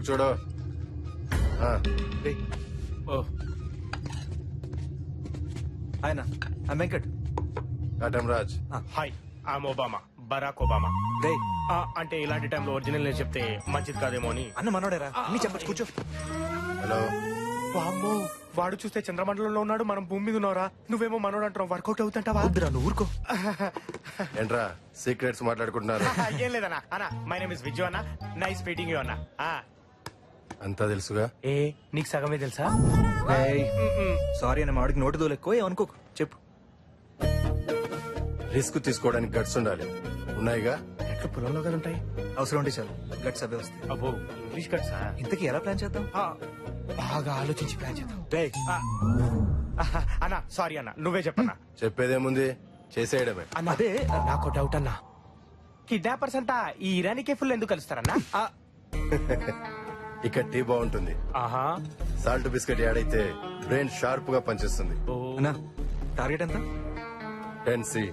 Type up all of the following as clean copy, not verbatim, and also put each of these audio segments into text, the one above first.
చూడు. ఆయన Venkat. Katam Raj. Hi I'm Obama, Barack Obama. రే అంటే ఇలాంటి టైంలో ఒరిజినల్ నేను చెప్తే మంచిది కాదేమో అని. అన్న మనోడేరా, అన్ని చెప్పచ్చు, కూర్చో. హలో. వామ్మో, వాడు చూస్తే చంద్రమండలంలో ఉన్నాడు, మనం భూమి మీద ఉన్నారా. నువ్వేమో మనోడు అంటావు, వర్కౌట్ అవుతుంటావా? వద్దురా, నువ్వు ఊరుకో. ఏంట్రా సీక్రెట్స్ మాట్లాడుకుంటున్నారు? ఏం లేదన్నా. అన్నా మై నేమ్ ఇస్ విజు అన్న, నైస్ మీటింగ్ యూ అన్న. అంతా తెలుసుగా. ఏ నీకు సగమే తెలుసా? సారీ అన్న, మాడికి నోటి దోలు ఎక్కువ, ఏమనుకోకు, చెప్పు. రిస్క్ తీసుకోవడానికి గట్స్ ఉండాలి. ఉన్నాయిగా. ఎట్లా పొలంలో కదా ఉంటాయి. అవసరం ఉంటే చాలు, గట్స్ అవే వస్తాయి. అబ్బో ఇంగ్లీష్ కట్సా? ఇంతకీ ఎలా ప్లాన్ చేద్దాం? బాగా ఆలోచించి ప్లాన్ చేద్దాం. అన్నా సారీ అన్న, నువ్వే చెప్పన్నా. చెప్పేదేముంది, చేసేయడమే. అన్న అదే నాకు డౌట్ అన్నా, కిడ్నాపర్స్ అంతా ఈ ఇరానీ కేఫుల్ ఎందుకు కలుస్తారన్నా? ఇక్కడ టీ బాగుంటుంది. ఆహా, సాల్ట్ బిస్కెట్ యాడ్ అయితే బ్రెయిన్ షార్ప్ గా పనిచేస్తుంది. అన్నా టార్గెట్ ఎంత? 10C.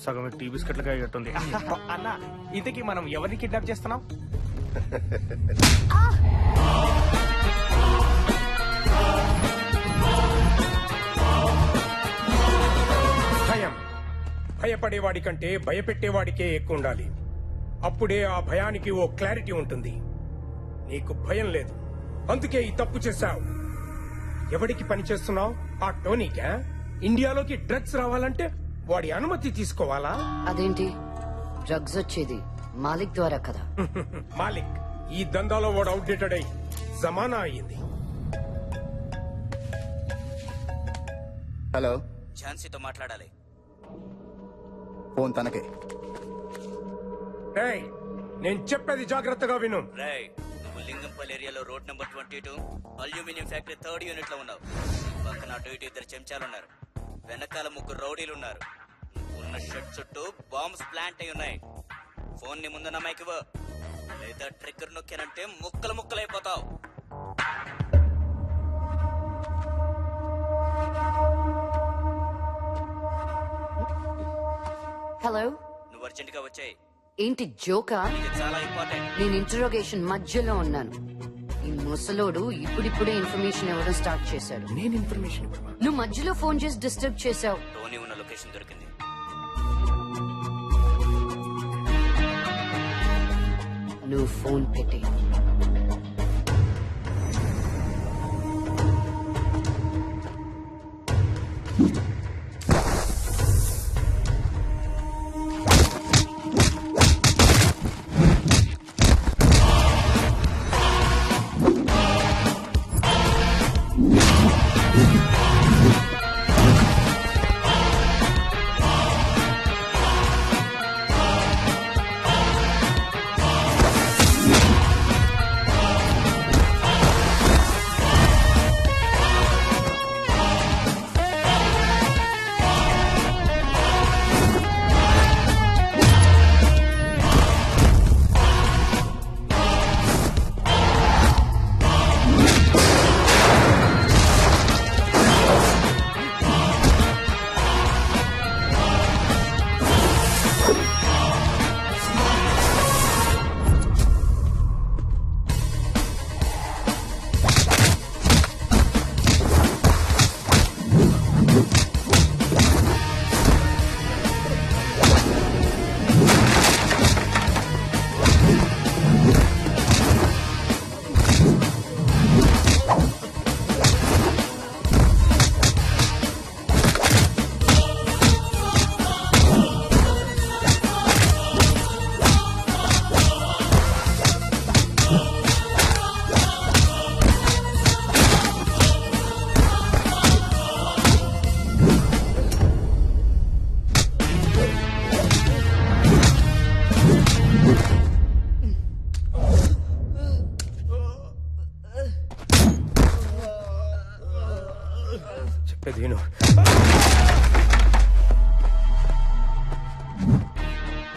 సగం టీ బిస్కెట్లుగా అయ్యట్టుంది. అన్న ఇంతకీ మనం ఎవరిని కిడ్నాప్ చేస్తున్నాం? భయం భయపడేవాడి కంటే భయపెట్టేవాడికే ఎక్కువ ఉండాలి. అప్పుడే ఆ భయానికి ఓ క్లారిటీ ఉంటుంది. నీకు భయం లేదు, అందుకే ఈ తప్పు చేశావు. ఎవడికి పని చేస్తున్నావు? ఆ టోనీకా? ఇండియాలోకి డ్రగ్స్ రావాలంటే వాడి అనుమతి తీసుకోవాలా? అదేంటి, డ్రగ్స్ వచ్చేది మాలిక్ ద్వారా కదా. మాలిక్ ఈ దందాలో వాడు అవుట్డేటెడ్ అయి జమానా అయ్యింది. హలో, ఝాన్సీతో మాట్లాడాలి. ఫోన్ తనకే. రేయ్, నేను చెప్పేది జాగ్రత్తగా విను. రేయ్, నువ్వు లింగంపల్లి ఏరియాలో road number 22 aluminium factory 3rd unit లో ఉన్నావు. పక్కన అటు ఇటు 2 చెంచాలున్నారు, వెనకాల 3 రౌడీలున్నారు. ఉన్న షెడ్ చుట్టూ బాంబ్స్ ప్లాంట్ అయి ఉన్నాయి. ఫోన్ ని ముందున్న మైక్ ఇవ్వు, లేదా ట్రిగ్గర్ నొక్కానంటే ముక్కలు ముక్కలైపోతావు. హలో, నువ్వు అర్జెంట్ గా వచ్చాయి, ఏంటి జోకా? ఇది చాలా ఇంపార్టెంట్. నేను ఇంటరోగేషన్ మధ్యలో ఉన్నాను. ఈ ముసలోడు ఇప్పుడిప్పుడే ఇన్ఫర్మేషన్ ఇవ్వడం స్టార్ట్ చేశాడు. నేను ఇన్ఫర్మేషన్ నువ్వు మధ్యలో ఫోన్ చేసి డిస్టర్బ్ చేశావు. టోనీ ఉన్న లొకేషన్ దొరికింది. నువ్వు ఫోన్ పెట్టి. చెప్పేది విను.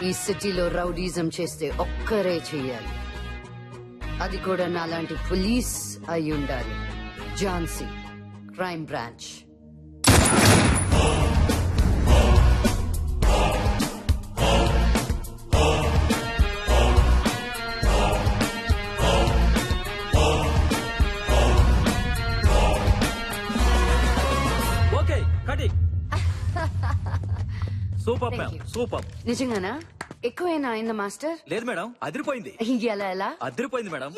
ఈ సిటీలో రౌడీజం చేస్తే ఒక్కరే చెయ్యాలి. అది కూడా నాలాంటి పోలీస్ అయి ఉండాలి. Jhansi, crime branch. Super Thank ma'am you. Super. నిజంగానా ఎక్కువైనా అయిందా మాస్టర్ లేదు మేడం, అదిరిపోయింది. ఎలా ఎలా అదిరిపోయింది madam.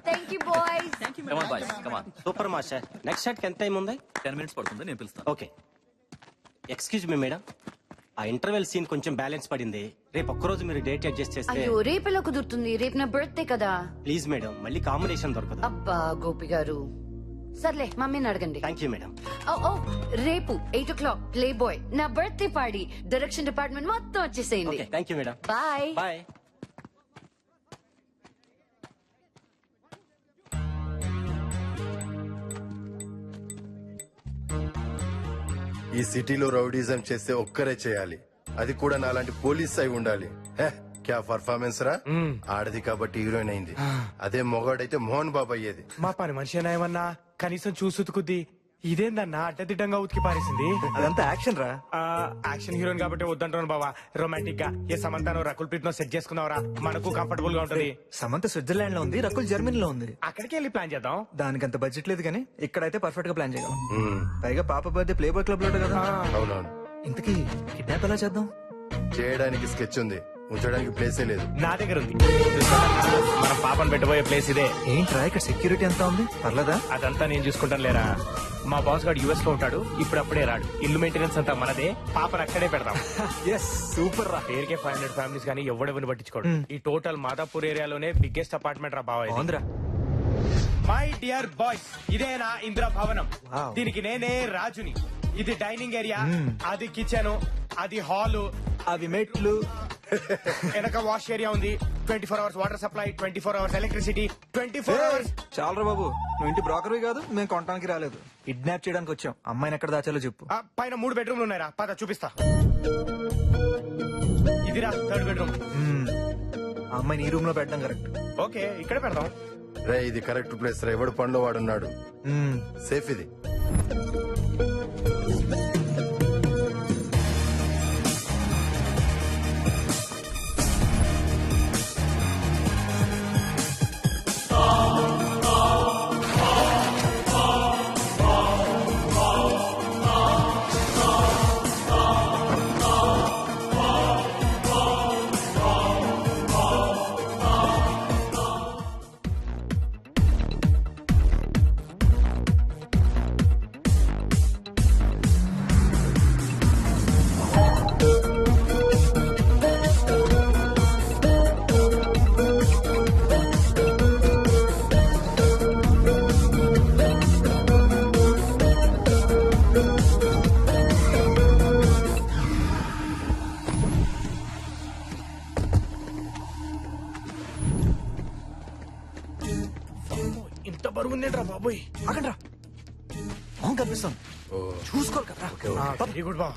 Thank you boys Come on, boys, come on. Super master next shot కి ఎంత టైం ఉంది? 10 minutes పడుతుంది, నేను పిలుస్తాను. ఓకే ఎక్స్క్యూజ్ మీ మేడం, ఆ ఇంటర్వెల్ సీన్ కొంచెం బ్యాలెన్స్ పడింది. రేపు ఒక్కరోజు మీరు డేట్ అడ్జస్ట్ చేస్తే అయ్యో రేపెలా కుదురుతుంది? రేపు నా బర్త్డే కదా. ప్లీజ్ మేడం, మళ్ళీ కాంబినేషన్ దొరకదు. అబ్బా గోపి గారు, సర్లే మమ్మీని అడగండి. Thank you madam. ఓ రేపు 8 o'clock ప్లే బాయ్ నా బర్త్డే పార్టీ. డైరెక్షన్ డిపార్ట్మెంట్ మొత్తం వచ్చేసేయండి. Okay thank you madam. Bye. Bye. ఈ సిటీలో రౌడీజం చేస్తే ఒక్కరే చేయాలి, అది కూడా నాలాంటి పోలీస్ అయి ఉండాలి. హే, క్యా పర్ఫార్మెన్స్ రా. ఆడది కాబట్టి హీరోయిన్ అయింది, అదే మొగాడైతే మోహన్ బాబు అయ్యేది. మా పని మనిషి అయినా ఏమన్నా కనీసం చూసుకుద్ది. ఇదేందన్నా అడ్డదిడ్డంగా ఉతికి పారేసింది. అదంతా యాక్షన్ రా. యాక్షన్ హీరోయిన్ కాబట్టి వద్దంటాను బావా. రొమాంటిక్ గా ఏ సమంతాను రకుల్ ప్రీత్ నో సెట్ చేసుకున్నావరా, మనకు కంఫర్టబుల్ గా ఉంటది. సమంత స్విట్జర్లాండ్ లో ఉంది, రకుల్ జర్మనీలో ఉంది. అక్కడికి వెళ్ళి ప్లాన్ చేద్దాం. దానికి అంత బడ్జెట్ లేదు కానీ ఇక్కడైతే పర్ఫెక్ట్ గా ప్లాన్ చేయగలం. మ్మ్. పైగా పాప బర్త్డే ప్లే బాయ్ క్లబ్ లో కదా. అవునవును, ఇంతకీ కిడ్నాప్ ఎలా చేద్దాం? చేయడానికి స్కెచ్ ఉంది, ఉంచడానికి ప్లేసే లేదు. నా దగ్గర ఉంది. మనం పాపను పెట్టబోయే ప్లేస్ ఇదే. ఏంట్రా ఇక్కడ సెక్యూరిటీ ఎంత ఉంది? పర్లేదా? అదంతా నేను చూసుకుంటాను లేరా. మా బాస్ గారు యుఎస్ లో ఉంటాడు, ఇప్పుడప్పుడే రాడు. ఇల్లు మెయింటెనెన్స్ అంతా మనదే, పాపను అక్కడే పెడతాం. ఎస్ సూపర్ రా. పేరుకే 500 ఫ్యామిలీస్ కానీ ఎవడెవరిని పట్టించుకోడు. ఈ టోటల్ మాదాపూర్ ఏరియాలోనే బిగ్గెస్ట్ అపార్ట్మెంట్ రా బావా ఇది. బాగుందిరా. మై డియర్ బాయ్స్, ఇదే నా ఇంద్ర భవనం. Wow. దీనికి నేనే రాజుని. ఇది డైనింగ్ ఏరియా, అది కిచెన్, అది హాల్, అవి మెట్లు. వెనక వాష్ ఏరియా ఉంది. 24 hours water supply, 24 hours electricity, 24 hours. చాలరా బాబు, నువ్వు ఇంటి బ్రోకర్వి కాదు, మేము కొనడానికి రాలేదు. కిడ్నాప్ చేయడానికి వచ్చాం. అమ్మాయిని ఎక్కడ దాచాలో చెప్పు. పైన 3 బెడ్రూమ్లు ఉన్నాయిరా, పద చూపిస్తా. ఇదిరా 3rd బెడ్రూమ్. ఆ అమ్మాయిని ఈ రూమ్ లో పెట్టడం కరెక్ట్. ఓకే ఇక్కడే పెడదాం. రే ఇది కరెక్ట్ ప్లేస్ రా, ఎవడు పనిలో వాడున్నాడు. సేఫ్ ఇది. ఇంత బరువు ఉందేంట్రా బాబోయ్. ఆగండ్రా, మొహం కనిపిస్తాం. చూసుకోరు కదా. వెరీ గుడ్ బా.